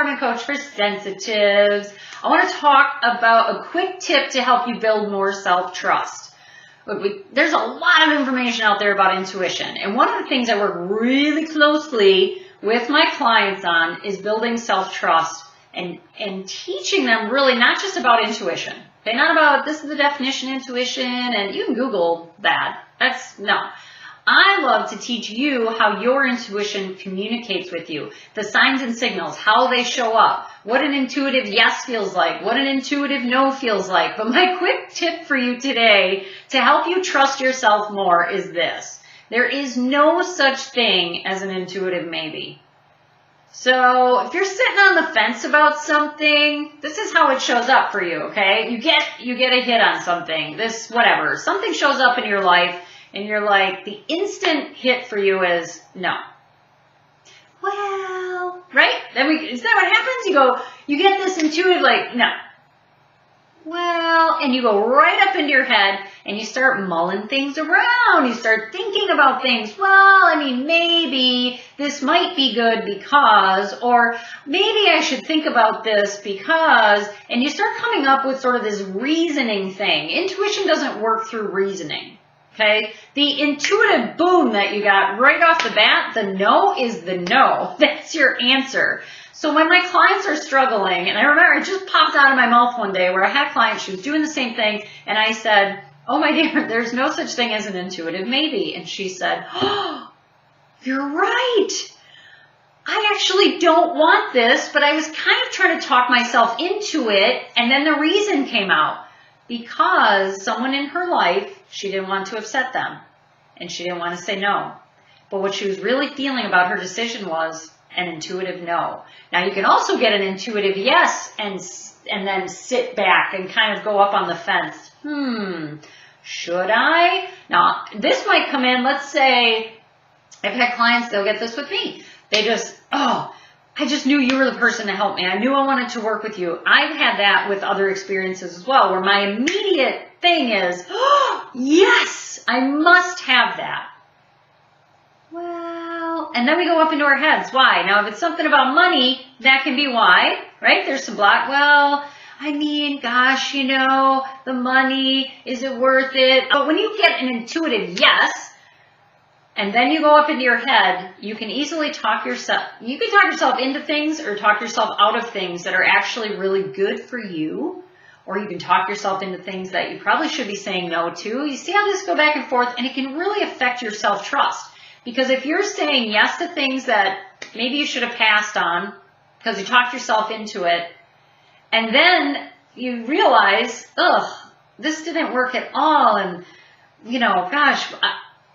empowerment coach for sensitives. I want to talk about a quick tip to help you build more self-trust. There's a lot of information out there about intuition, and one of the things I work really closely with my clients on is building self-trust and teaching them really not just about intuition. Okay, not about this is the definition of intuition, and you can Google that. No. I love to teach you how your intuition communicates with you, the signs and signals, how they show up, what an intuitive yes feels like, what an intuitive no feels like. But my quick tip for you today to help you trust yourself more is this. There is no such thing as an intuitive maybe. So if you're sitting on the fence about something, this is how it shows up for you, okay? You get a hit on something, whatever. Something shows up in your life, and you're like, the instant hit for you is no. Well, right? Is that what happens? You get this intuitive like, no. Well, and you go right up into your head and you start mulling things around. You start thinking about things. Well, maybe this might be good because, or maybe I should think about this because, and you start coming up with sort of this reasoning thing. Intuition doesn't work through reasoning. Okay, the intuitive boom that you got right off the bat, the no is the no. That's your answer. So when my clients are struggling, and I remember it just popped out of my mouth one day where I had a client, she was doing the same thing, and I said, oh my dear, there's no such thing as an intuitive maybe. And she said, oh, you're right. I actually don't want this, but I was kind of trying to talk myself into it, and then the reason came out. Because someone in her life, she didn't want to upset them, and she didn't want to say no. But what she was really feeling about her decision was an intuitive no. Now, you can also get an intuitive yes and then sit back and kind of go up on the fence. Should I? Now, this might come in, let's say, I've had clients, they'll get this with me. They just, I just knew you were the person to help me. I knew I wanted to work with you. I've had that with other experiences as well, where my immediate thing is, yes, I must have that. Well, and then we go up into our heads. Why? Now, if it's something about money, that can be why, right? There's some block. Well, gosh, the money, is it worth it? But when you get an intuitive yes, and then you go up into your head, you can easily talk yourself into things or talk yourself out of things that are actually really good for you, or you can talk yourself into things that you probably should be saying no to. You see how this go back and forth, and it can really affect your self-trust. Because if you're saying yes to things that maybe you should have passed on because you talked yourself into it, and then you realize, this didn't work at all, and gosh,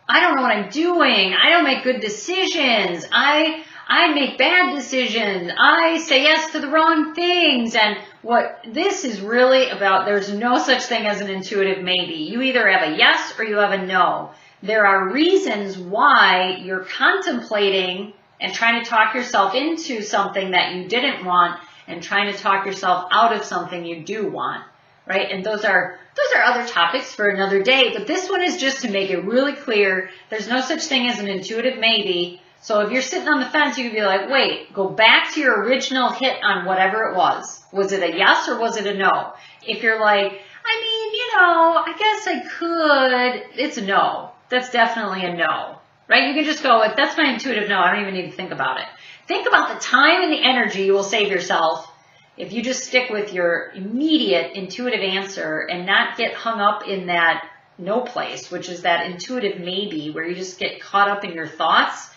I don't know what I'm doing. I don't make good decisions. I make bad decisions. I say yes to the wrong things. And what this is really about, there's no such thing as an intuitive maybe. You either have a yes or you have a no. There are reasons why you're contemplating and trying to talk yourself into something that you didn't want and trying to talk yourself out of something you do want. Right? And those are other topics for another day, but this one is just to make it really clear. There's no such thing as an intuitive maybe. So if you're sitting on the fence, you can be like, wait, go back to your original hit on whatever it was. Was it a yes or was it a no? If you're like, I guess I could, it's a no. That's definitely a no. Right? You can just go with, that's my intuitive no. I don't even need to think about it. Think about the time and the energy you will save yourself if you just stick with your immediate intuitive answer and not get hung up in that no place, which is that intuitive maybe, where you just get caught up in your thoughts.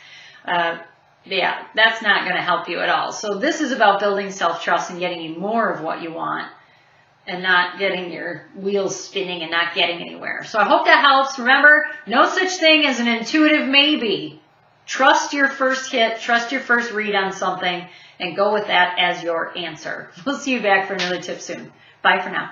That's not going to help you at all. So this is about building self-trust and getting you more of what you want and not getting your wheels spinning and not getting anywhere. So I hope that helps. Remember, no such thing as an intuitive maybe. Trust your first hit, trust your first read on something, and go with that as your answer. We'll see you back for another tip soon. Bye for now.